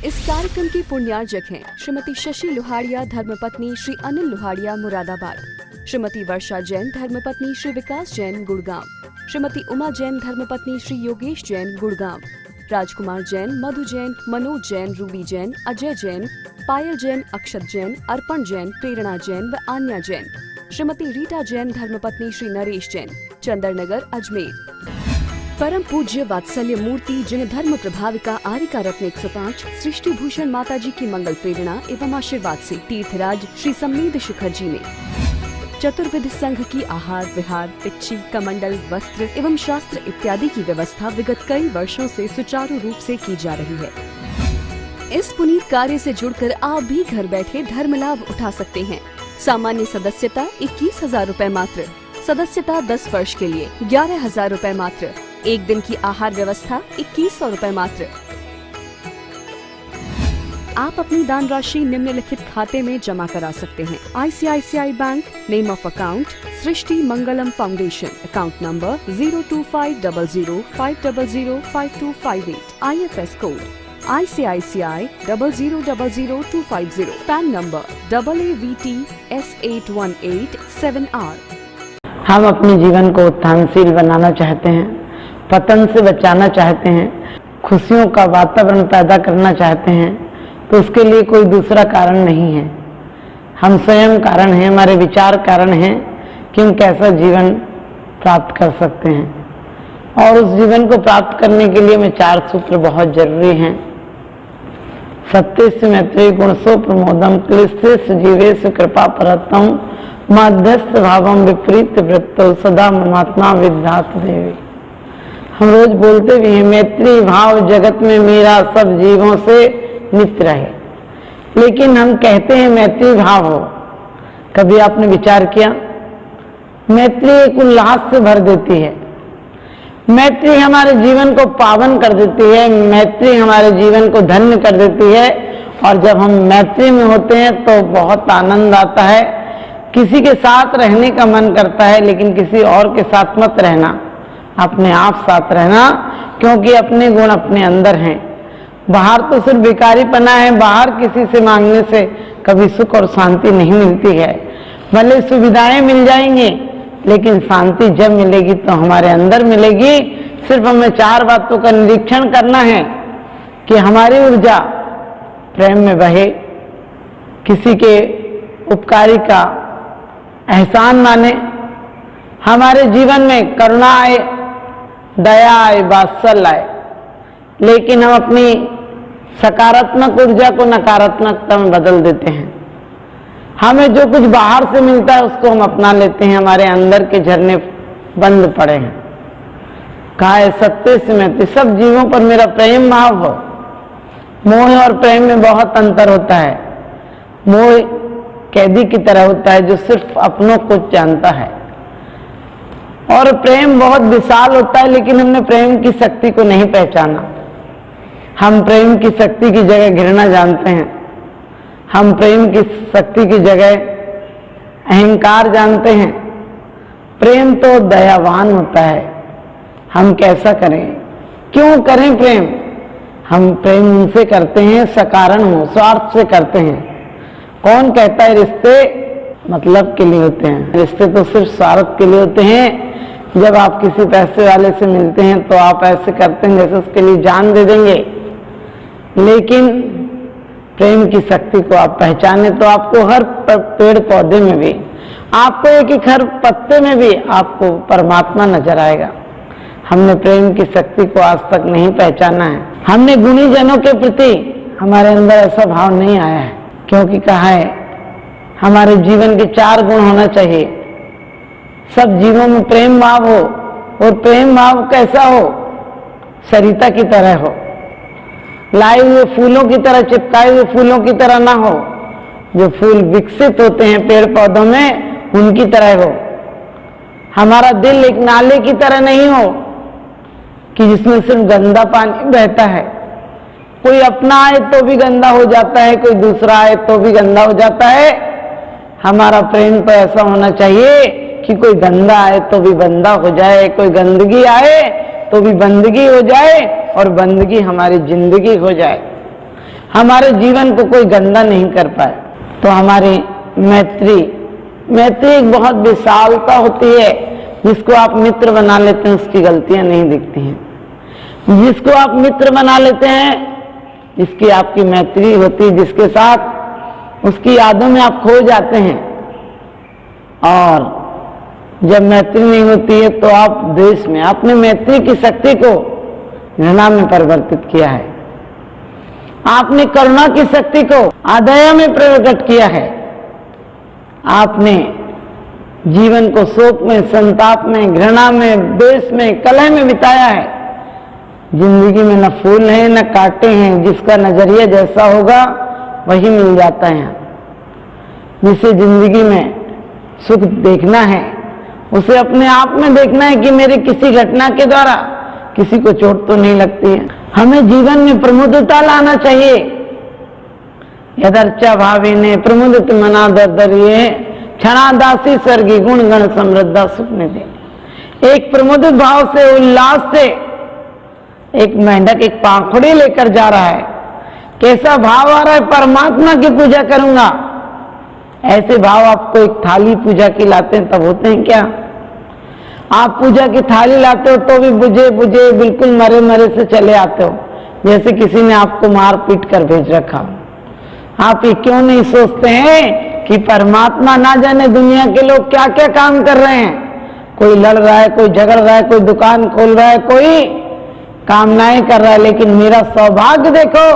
इस कार्यक्रम के पुण्यार्जक हैं श्रीमती शशि लोहाड़िया धर्मपत्नी श्री अनिल लोहाड़िया मुरादाबाद, श्रीमती वर्षा जैन धर्मपत्नी श्री विकास जैन गुड़गांव, श्रीमती उमा जैन धर्मपत्नी श्री योगेश जैन गुड़गांव, राजकुमार जैन, मधु जैन, मनोज जैन, रूबी जैन, अजय जैन, पायल जैन, अक्षत जैन, अर्पण जैन, प्रेरणा जैन व आन्या जैन, श्रीमती रीटा जैन धर्मपत्नी श्री नरेश जैन, चंदरनगर अजमेर। परम पूज्य वात्सल्य मूर्ति जिन्हें धर्म प्रभाविका आरिका रत्न 105 सृष्टि भूषण माता जी की मंगल प्रेरणा एवं आशीर्वाद से तीर्थराज श्री सम्मेद शिखर जी में चतुर्विध संघ की आहार विहार, पिच्छी, कमंडल, वस्त्र एवं शास्त्र इत्यादि की व्यवस्था विगत कई वर्षों से सुचारू रूप से की जा रही है। इस पुनीत कार्य से जुड़कर आप भी घर बैठे धर्म लाभ उठा सकते हैं। सामान्य सदस्यता 21,000 रूपए मात्र, सदस्यता 10 वर्ष के लिए 11,000 रूपए मात्र, एक दिन की आहार व्यवस्था 2100 रूपए मात्र। आप अपनी दान राशि निम्नलिखित खाते में जमा करा सकते हैं। ICICI bank, name of account Srishti Mangalam foundation, account number 0250050052558, IFS code ICICI 0000250, pan number AAVTS8187R। हम अपने जीवन को उत्थानशील बनाना चाहते हैं, पतन से बचाना चाहते हैं, खुशियों का वातावरण पैदा करना चाहते हैं, तो उसके लिए कोई दूसरा कारण नहीं है। हम स्वयं कारण हैं, हमारे विचार कारण हैं कि हम कैसा जीवन प्राप्त कर सकते हैं। और उस जीवन को प्राप्त करने के लिए में 4 सूत्र बहुत जरूरी हैं। सत्यस्य मैत्री गुणसो प्रमोदम क्लिष्टेषु जीवेषु कृपा परतम मध्यस्थ भावम विपरीत वृत्तो सदा ममात्मा विद्यात देवी। हम रोज बोलते भी हैं मैत्री भाव जगत में मेरा सब जीवों से मित्र है, लेकिन हम कहते हैं मैत्री भाव हो। कभी आपने विचार किया? मैत्री एक उल्लास से भर देती है, मैत्री हमारे जीवन को पावन कर देती है, मैत्री हमारे जीवन को धन्य कर देती है। और जब हम मैत्री में होते हैं तो बहुत आनंद आता है। किसी के साथ रहने का मन करता है, लेकिन किसी और के साथ मत रहना, अपने आप साथ रहना, क्योंकि अपने गुण अपने अंदर हैं। बाहर तो सिर्फ बेकारीपना है, बाहर किसी से मांगने से कभी सुख और शांति नहीं मिलती है। भले सुविधाएं मिल जाएंगी, लेकिन शांति जब मिलेगी तो हमारे अंदर मिलेगी। सिर्फ हमें 4 बातों का निरीक्षण करना है कि हमारी ऊर्जा प्रेम में बहे, किसी के उपकारी का एहसान माने, हमारे जीवन में करुणा आए, दया आए, वात्सल्य आए। लेकिन हम अपनी सकारात्मक ऊर्जा को नकारात्मकता में बदल देते हैं। हमें जो कुछ बाहर से मिलता है उसको हम अपना लेते हैं, हमारे अंदर के झरने बंद पड़े हैं। कहा है सत्य से मैत्री, सब जीवों पर मेरा प्रेम भाव हो। मोह और प्रेम में बहुत अंतर होता है। मोह कैदी की तरह होता है जो सिर्फ अपनों को जानता है, और प्रेम बहुत विशाल होता है, लेकिन हमने प्रेम की शक्ति को नहीं पहचाना। हम प्रेम की शक्ति की जगह घृणा जानते हैं, हम प्रेम की शक्ति की जगह अहंकार जानते हैं। प्रेम तो दयावान होता है। हम कैसा करें, क्यों करें प्रेम? हम प्रेम उनसे करते हैं सकारण हो, स्वार्थ से करते हैं। कौन कहता है रिश्ते मतलब के लिए होते हैं? रिश्ते तो सिर्फ स्वार्थ के लिए होते हैं। जब आप किसी पैसे वाले से मिलते हैं तो आप ऐसे करते हैं जैसे उसके लिए जान दे देंगे, लेकिन प्रेम की शक्ति को आप पहचाने तो आपको हर पेड़ पौधे में भी, आपको एक हर पत्ते में भी आपको परमात्मा नजर आएगा। हमने प्रेम की शक्ति को आज तक नहीं पहचाना है। हमने गुणी जनों के प्रति हमारे अंदर ऐसा भाव नहीं आया है, क्योंकि कहा है हमारे जीवन के 4 गुण होना चाहिए। सब जीवों में प्रेम भाव हो, और प्रेम भाव कैसा हो? सरिता की तरह हो, लाए हुए फूलों की तरह, चिपकाए हुए फूलों की तरह ना हो। जो फूल विकसित होते हैं पेड़ पौधों में, उनकी तरह हो। हमारा दिल एक नाले की तरह नहीं हो कि जिसमें सिर्फ गंदा पानी बहता है। कोई अपना आए तो भी गंदा हो जाता है, कोई दूसरा आए तो भी गंदा हो जाता है। हमारा प्रेम तो ऐसा होना चाहिए कि कोई गंदा आए तो भी बंदा हो जाए, कोई गंदगी आए तो भी बंदगी हो जाए, और बंदगी हमारी जिंदगी हो जाए। हमारे जीवन को कोई गंदा नहीं कर पाए। तो हमारी मैत्री एक बहुत विशालता होती है। जिसको आप मित्र बना लेते हैं उसकी गलतियां नहीं दिखती हैं। जिसको आप मित्र बना लेते हैं, जिसकी आपकी मैत्री होती है, जिसके साथ उसकी यादों में आप खो जाते हैं। और जब मैत्री नहीं होती है तो आप द्वेष में, आपने मैत्री की शक्ति को घृणा में परिवर्तित किया है। आपने करुणा की शक्ति को अदया में प्रकट किया है। आपने जीवन को शोक में, संताप में, घृणा में, द्वेष में, कलह में बिताया है। जिंदगी में न फूल है न कांटे हैं। जिसका नजरिया जैसा होगा वही मिल जाता है। जिसे जिंदगी में सुख देखना है उसे अपने आप में देखना है कि मेरी किसी घटना के द्वारा किसी को चोट तो नहीं लगती है। हमें जीवन में प्रमुदता लाना चाहिए। यदर्चा भाविने प्रमुदित मना दर्दरिये क्षणादासी स्वर्गी गुण गण समृद्धा सुख निधि। एक प्रमुदित भाव से, उल्लास से एक मेंढक एक पाखुड़ी लेकर जा रहा है। कैसा भाव आ रहा है? परमात्मा की पूजा करूंगा। ऐसे भाव आपको एक थाली पूजा की लाते हैं तब होते हैं क्या? आप पूजा की थाली लाते हो तो भी बुझे बुझे बिल्कुल मरे मरे से चले आते हो, जैसे किसी ने आपको मार पीट कर भेज रखा। आप ये क्यों नहीं सोचते हैं कि परमात्मा ना जाने दुनिया के लोग क्या क्या काम कर रहे हैं। कोई लड़ रहा है, कोई झगड़ रहा है, कोई दुकान खोल रहा है, कोई कामनाएं कर रहा है, लेकिन मेरा सौभाग्य देखो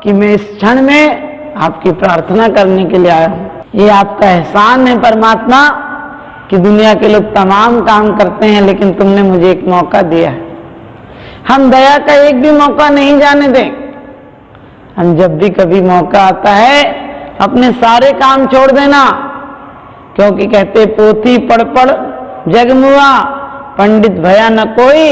कि मैं इस क्षण में आपकी प्रार्थना करने के लिए आया हूं। ये आपका एहसान है परमात्मा कि दुनिया के लोग तमाम काम करते हैं लेकिन तुमने मुझे एक मौका दिया है। हम दया का एक भी मौका नहीं जाने दें। हम जब भी कभी मौका आता है अपने सारे काम छोड़ देना, क्योंकि कहते पोथी पढ़ पढ़ जगमुआ पंडित भया न कोई,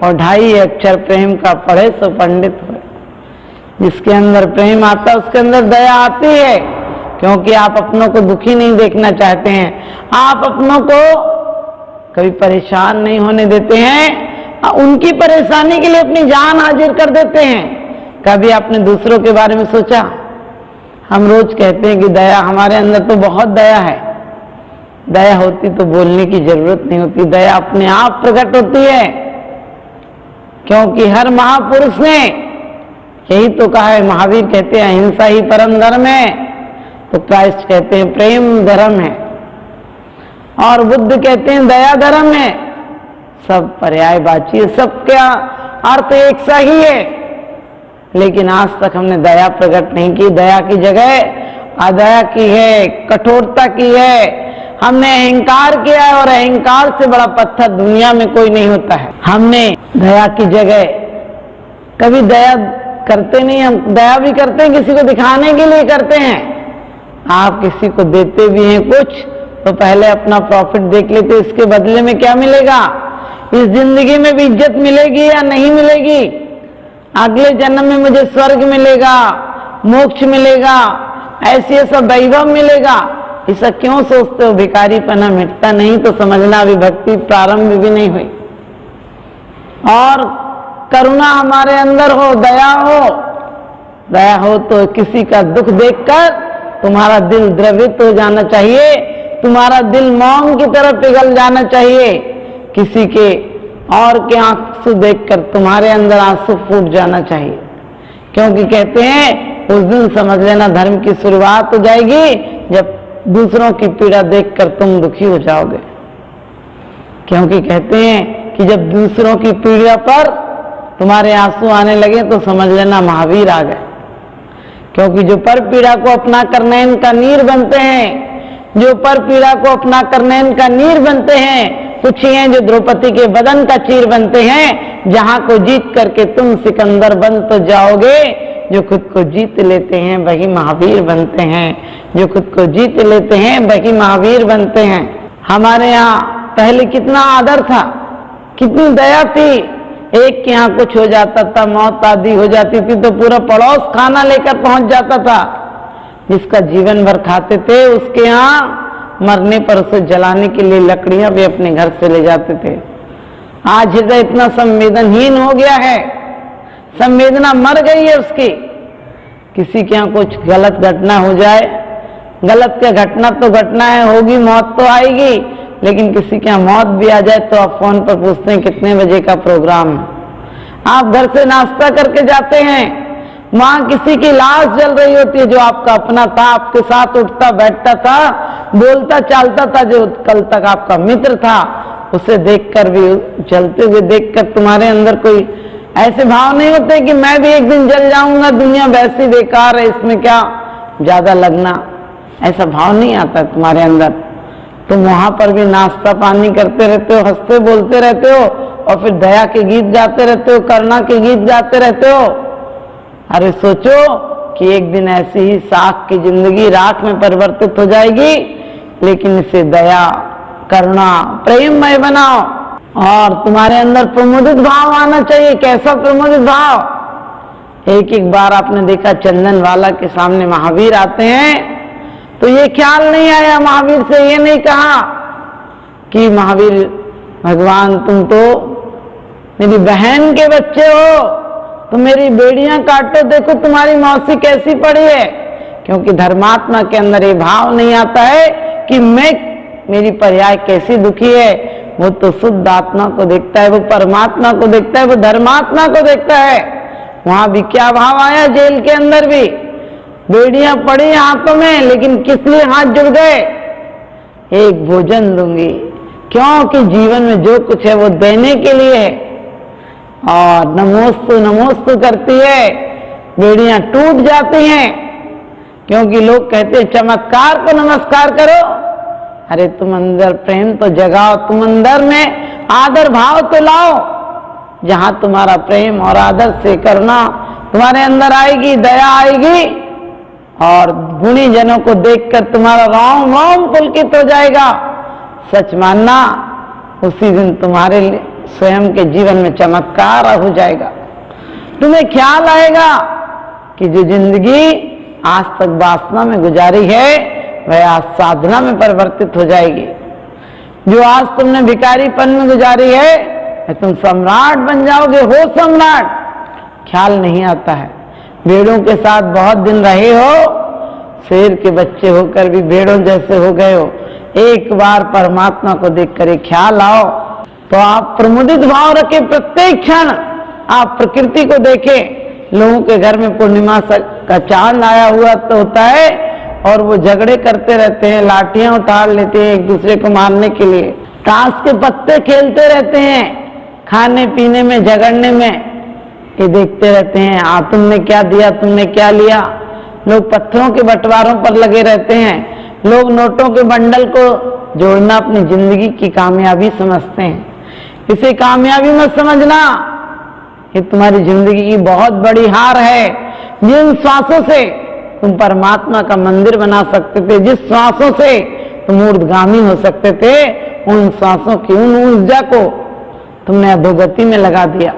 और 2.5 अक्षर प्रेम का पढ़े सो पंडित हो। जिसके अंदर प्रेम आता है उसके अंदर दया आती है, क्योंकि आप अपनों को दुखी नहीं देखना चाहते हैं। आप अपनों को कभी परेशान नहीं होने देते हैं। उनकी परेशानी के लिए अपनी जान हाजिर कर देते हैं। कभी आपने दूसरों के बारे में सोचा? हम रोज कहते हैं कि दया, हमारे अंदर तो बहुत दया है। दया होती तो बोलने की जरूरत नहीं होती। दया अपने आप प्रकट होती है, क्योंकि हर महापुरुष ने यही तो कहा है। महावीर कहते हैं अहिंसा ही परम धर्म है, तो क्राइस्ट कहते हैं प्रेम धर्म है, और बुद्ध कहते हैं दया धर्म है। सब पर्यायवाची है, सबका अर्थ एक सा ही है, लेकिन आज तक हमने दया प्रकट नहीं की। दया की जगह अदया की है, कठोरता की है। हमने अहंकार किया है, और अहंकार से बड़ा पत्थर दुनिया में कोई नहीं होता है। हमने दया की जगह कभी दया करते नहीं। हम दया भी करते हैं किसी को दिखाने के लिए करते हैं। आप किसी को देते भी हैं कुछ तो पहले अपना प्रॉफिट देख लेते, इसके बदले में क्या मिलेगा। इस जिंदगी में भी इज्जत मिलेगी या नहीं मिलेगी, अगले जन्म में मुझे स्वर्ग मिलेगा, मोक्ष मिलेगा, ऐसे ऐसा वैभव मिलेगा। ऐसा क्यों सोचते हो? भिखारीपना मिटता नहीं तो समझना अभी भक्ति प्रारंभ भी नहीं हुई। और करुणा हमारे अंदर हो, दया हो। दया हो तो किसी का दुख देखकर तुम्हारा दिल द्रवित हो जाना चाहिए, तुम्हारा दिल मौन की तरफ पिघल जाना चाहिए। किसी के और के आंसू देखकर तुम्हारे अंदर आंसू फूट जाना चाहिए, क्योंकि कहते हैं उस दिन समझ लेना धर्म की शुरुआत हो जाएगी जब दूसरों की पीड़ा देखकर तुम दुखी हो जाओगे। क्योंकि कहते हैं कि जब दूसरों की पीड़ा पर तुम्हारे आंसू आने लगे तो समझ लेना महावीर आ गए। क्योंकि जो पर पीड़ा को अपना कर नयन का नीर बनते हैं, जो पर पीड़ा को अपना कर नयन का नीर बनते हैं, कुछ ही हैं जो द्रौपदी के बदन का चीर बनते हैं। जहां को जीत करके तुम सिकंदर बन तो जाओगे, जो खुद को जीत लेते हैं वही महावीर बनते हैं। जो खुद को जीत लेते हैं वही महावीर बनते हैं। हमारे यहाँ पहले कितना आदर था, कितनी दया थी। एक के यहाँ कुछ हो जाता था, मौत आदि हो जाती थी तो पूरा पड़ोस खाना लेकर पहुंच जाता था। जिसका जीवन भर खाते थे उसके यहाँ मरने पर उसे जलाने के लिए लकड़ियां भी अपने घर से ले जाते थे। आज हृदय इतना संवेदनहीन हो गया है, संवेदना मर गई है उसकी। किसी के यहाँ कुछ गलत घटना हो जाए, गलत क्या घटना तो घटना है, होगी, मौत तो आएगी, लेकिन किसी के यहाँ मौत भी आ जाए तो आप फोन पर पूछते हैं कितने बजे का प्रोग्राम है। आप घर से नाश्ता करके जाते हैं, वहां किसी की लाश जल रही होती है जो आपका अपना था, आपके साथ उठता बैठता था, बोलता चालता था, जो कल तक आपका मित्र था, उसे देखकर भी, जलते हुए देखकर तुम्हारे अंदर कोई ऐसे भाव नहीं होते कि मैं भी एक दिन जल जाऊंगा, दुनिया वैसी बेकार है, इसमें क्या ज्यादा लगना, ऐसा भाव नहीं आता तुम्हारे अंदर। तुम वहां पर भी नाश्ता पानी करते रहते हो, हंसते बोलते रहते हो, और फिर दया के गीत गाते रहते हो, करुणा के गीत गाते रहते हो। अरे सोचो कि एक दिन ऐसी ही साख की जिंदगी राख में परिवर्तित हो जाएगी, लेकिन इसे दया करुणा प्रेममय बनाओ और तुम्हारे अंदर प्रमुदित भाव आना चाहिए। कैसा प्रमुदित भाव? एक एक बार आपने देखा चंदन वाला के सामने महावीर आते हैं तो ये ख्याल नहीं आया, महावीर से ये नहीं कहा कि महावीर भगवान तुम तो मेरी बहन के बच्चे हो, तुम मेरी बेड़ियां काटो, देखो तुम्हारी मौसी कैसी पड़ी है। क्योंकि धर्मात्मा के अंदर ये भाव नहीं आता है कि मेरी पर्याय कैसी दुखी है। वो तो शुद्ध आत्मा को देखता है, वो परमात्मा को देखता है, वो धर्मात्मा को देखता है। वहां भी क्या भाव आया? जेल के अंदर भी बेड़ियां पड़ी हाथों में, लेकिन किस लिए हाथ जुड़ गए? एक भोजन दूंगी, क्योंकि जीवन में जो कुछ है वो देने के लिए है। और नमोस्तु नमोस्तु करती है, बेड़ियां टूट जाती हैं, क्योंकि लोग कहते हैं चमत्कार को नमस्कार करो। अरे तुम अंदर प्रेम तो जगाओ, तुम अंदर में आदर भाव तो लाओ। जहां तुम्हारा प्रेम और आदर से करना तुम्हारे अंदर आएगी, दया आएगी, और गुणी जनों को देखकर तुम्हारा रोम रोम पुलकित हो जाएगा। सच मानना, उसी दिन तुम्हारे स्वयं के जीवन में चमत्कार हो जाएगा। तुम्हें ख्याल आएगा कि जो जिंदगी आज तक वासना में गुजारी है वह आज साधना में परिवर्तित हो जाएगी। जो आज तुमने भिखारीपन में गुजारी है तुम सम्राट बन जाओगे, हो सम्राट। ख्याल नहीं आता है। भेड़ों के साथ बहुत दिन रहे हो, शेर के बच्चे होकर भी भेड़ों जैसे हो गए हो। एक बार परमात्मा को देखकर एक ख्याल आओ तो आप प्रमुदित भाव रखे। प्रत्येक क्षण आप प्रकृति को देखें। लोगों के घर में पूर्णिमा का चांद आया हुआ तो होता है और वो झगड़े करते रहते हैं, लाठियां उतार लेते हैं एक दूसरे को मारने के लिए, ताश के पत्ते खेलते रहते हैं, खाने पीने में झगड़ने में ये देखते रहते हैं। तुमने क्या दिया, तुमने क्या लिया। लोग पत्थरों के बंटवारों पर लगे रहते हैं। लोग नोटों के बंडल को जोड़ना अपनी जिंदगी की कामयाबी समझते हैं। इसे कामयाबी मत समझना, ये तुम्हारी जिंदगी की बहुत बड़ी हार है। जिन श्वासों से तुम परमात्मा का मंदिर बना सकते थे, जिस श्वासों से तुम ऊर्ध्वगामी हो सकते थे, उन श्वासों की उन ऊर्जा को तुमने अधोगति में लगा दिया।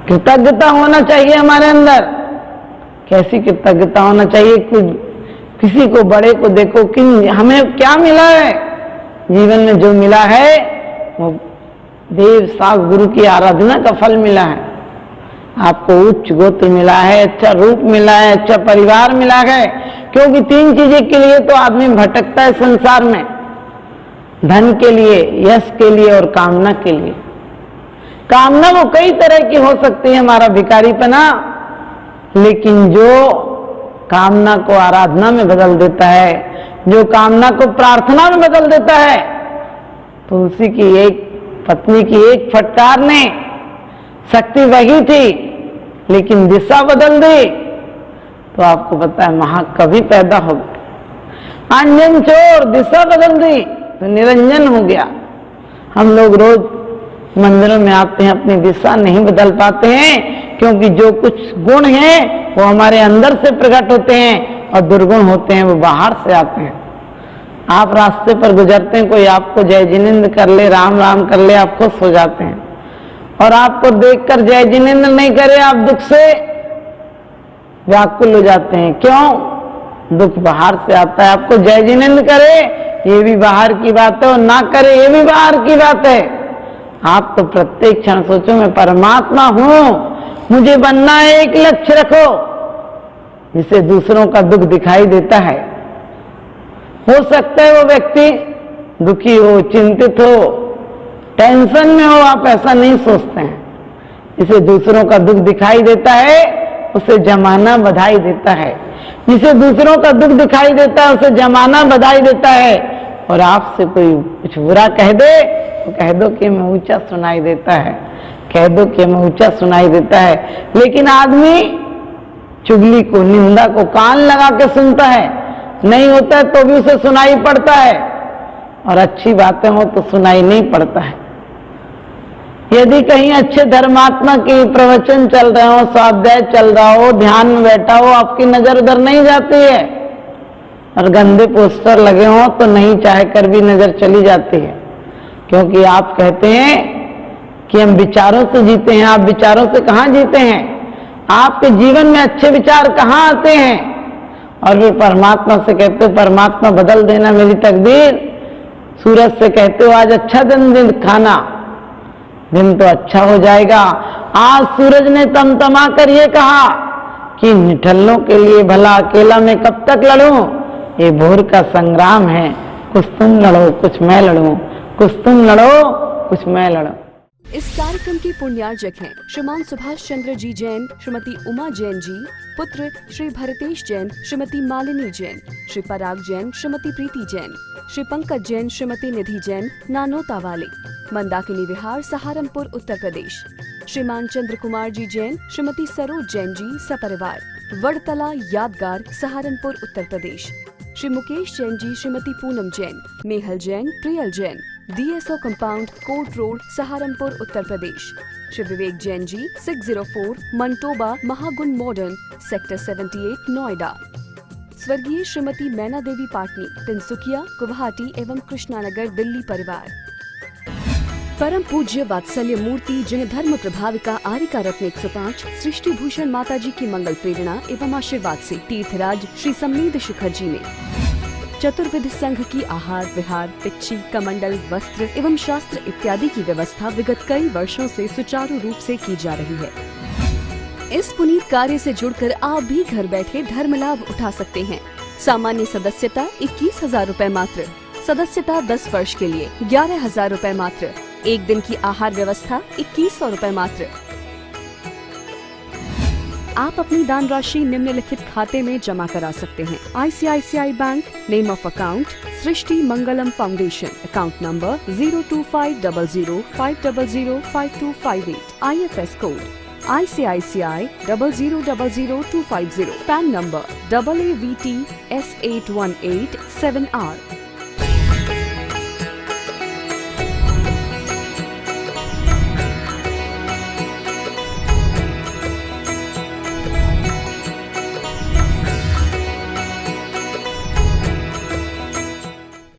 कृतज्ञता होना चाहिए हमारे अंदर। कैसी कृतज्ञता होना चाहिए? किसी को बड़े को देखो कि हमें क्या मिला है। जीवन में जो मिला है वो देव सास गुरु की आराधना का फल मिला है। आपको उच्च गोत्र मिला है, अच्छा रूप मिला है, अच्छा परिवार मिला है। क्योंकि तीन चीजें के लिए तो आदमी भटकता है संसार में, धन के लिए, यश के लिए और कामना के लिए। कामना वो कई तरह की हो सकती है, हमारा भिखारीपना, लेकिन जो कामना को आराधना में बदल देता है, जो कामना को प्रार्थना में बदल देता है, तुलसी की एक पत्नी की एक फटकार ने शक्ति वही थी, लेकिन दिशा बदल दी तो आपको पता है महाकवि पैदा हो गया। अंजन चोर दिशा बदल दी तो निरंजन हो गया। हम लोग रोज मंदिरों में आते हैं, अपनी दिशा नहीं बदल पाते हैं, क्योंकि जो कुछ गुण हैं वो हमारे अंदर से प्रकट होते हैं और दुर्गुण होते हैं वो बाहर से आते हैं। आप रास्ते पर गुजरते हैं, कोई आपको जय जिनेंद्र कर ले, राम राम कर ले, आप खुश हो जाते हैं। और आपको देखकर जय जिनेंद्र नहीं करे, आप दुख से व्याकुल हो जाते हैं। क्यों? दुख बाहर से आता है। आपको जय जिनेंद्र करे ये भी बाहर की बात है, और ना करे ये भी बाहर की बात है। आप तो प्रत्येक क्षण सोचो मैं परमात्मा हूं, मुझे बनना है, एक लक्ष्य रखो। जिसे दूसरों का दुख दिखाई देता है। हो सकता है वो व्यक्ति दुखी हो, चिंतित हो, टेंशन में हो, आप ऐसा नहीं सोचते हैं। जिसे दूसरों का दुख दिखाई देता है उसे जमाना बधाई देता है। जिसे दूसरों का दुख दिखाई देता है उसे जमाना बधाई देता है। और आपसे कोई कुछ बुरा कह दे तो कह दो कि मैं ऊंचा सुनाई देता है, कह दो कि मैं ऊंचा सुनाई देता है। लेकिन आदमी चुगली को, निंदा को कान लगा के सुनता है, नहीं होता है तो भी उसे सुनाई पड़ता है, और अच्छी बातें हो तो सुनाई नहीं पड़ता है। यदि कहीं अच्छे धर्मात्मा के प्रवचन चल रहे हो, स्वाध्याय चल रहा हो, ध्यान में बैठा हो, आपकी नजर उधर नहीं जाती है, और गंदे पोस्टर लगे हो तो नहीं चाह कर भी नजर चली जाती है। क्योंकि आप कहते हैं कि हम विचारों से जीते हैं। आप विचारों से कहाँ जीते हैं? आपके जीवन में अच्छे विचार कहाँ आते हैं? और फिर परमात्मा से कहते हो परमात्मा बदल देना मेरी तकदीर। सूरज से कहते हो आज अच्छा दिन दिखाना, दिन तो अच्छा हो जाएगा। आज सूरज ने तमतमा कर ये कहा कि निठल्लों के लिए भला अकेला मैं कब तक लड़ूं? ये भोर का संग्राम है, कुछ तुम लड़ो कुछ मैं लड़ूं, कुछ तुम लड़ो कुछ मैं लड़ूं। इस कार्यक्रम के पुण्यार्जक हैं श्रीमान सुभाष चंद्र जी जैन, श्रीमती उमा जैन जी, पुत्र श्री भरतेश जैन, श्रीमती मालिनी जैन, श्री पराग जैन, श्रीमती प्रीति जैन, श्री पंकज जैन, श्रीमती निधि जैन, नानोता वाले, मंदाकिनी विहार, सहारनपुर, उत्तर प्रदेश। श्रीमान चंद्र कुमार जी जैन, श्रीमती सरोज जैन जी, सपरिवार, वड़तला यादगार, Saharanpur, Uttar Pradesh. Shri Mukesh Jain ji, Shrimati Poonam Jain, Mehal Jain, Priyal Jain, DSO compound, court road, Saharanpur, Uttar Pradesh. Shri Vivek Jain ji, 604 Manitoba, Mahagun modern, sector 78, Noida. स्वर्गीय श्रीमती मैना देवी पाटनी, तिनसुकिया, गुवाहाटी एवं कृष्णानगर, दिल्ली परिवार। परम पूज्य वात्सल्य मूर्ति जिन्हें धर्म प्रभाविका आरिका रत्न 105 सृष्टि भूषण माता जी की मंगल प्रेरणा एवं आशीर्वाद से तीर्थराज श्री सम्मेद शिखर जी में चतुर्विध संघ की आहार विहार, पिच्छी, कमंडल, वस्त्र एवं शास्त्र इत्यादि की व्यवस्था विगत कई वर्षों से सुचारू रूप से की जा रही है। इस पुनीत कार्य से जुड़कर आप भी घर बैठे धर्म लाभ उठा सकते हैं। सामान्य सदस्यता 21,000 रूपए मात्र, सदस्यता 10 वर्ष के लिए 11,000 रूपए मात्र, एक दिन की आहार व्यवस्था 2100 रूपए मात्र। आप अपनी दान राशि निम्नलिखित खाते में जमा करा सकते हैं। ICICI bank, name of account Srishti Mangalam foundation, account number 0250050052558, IFS code ICICI 0000250, pan number AAVT S8187R,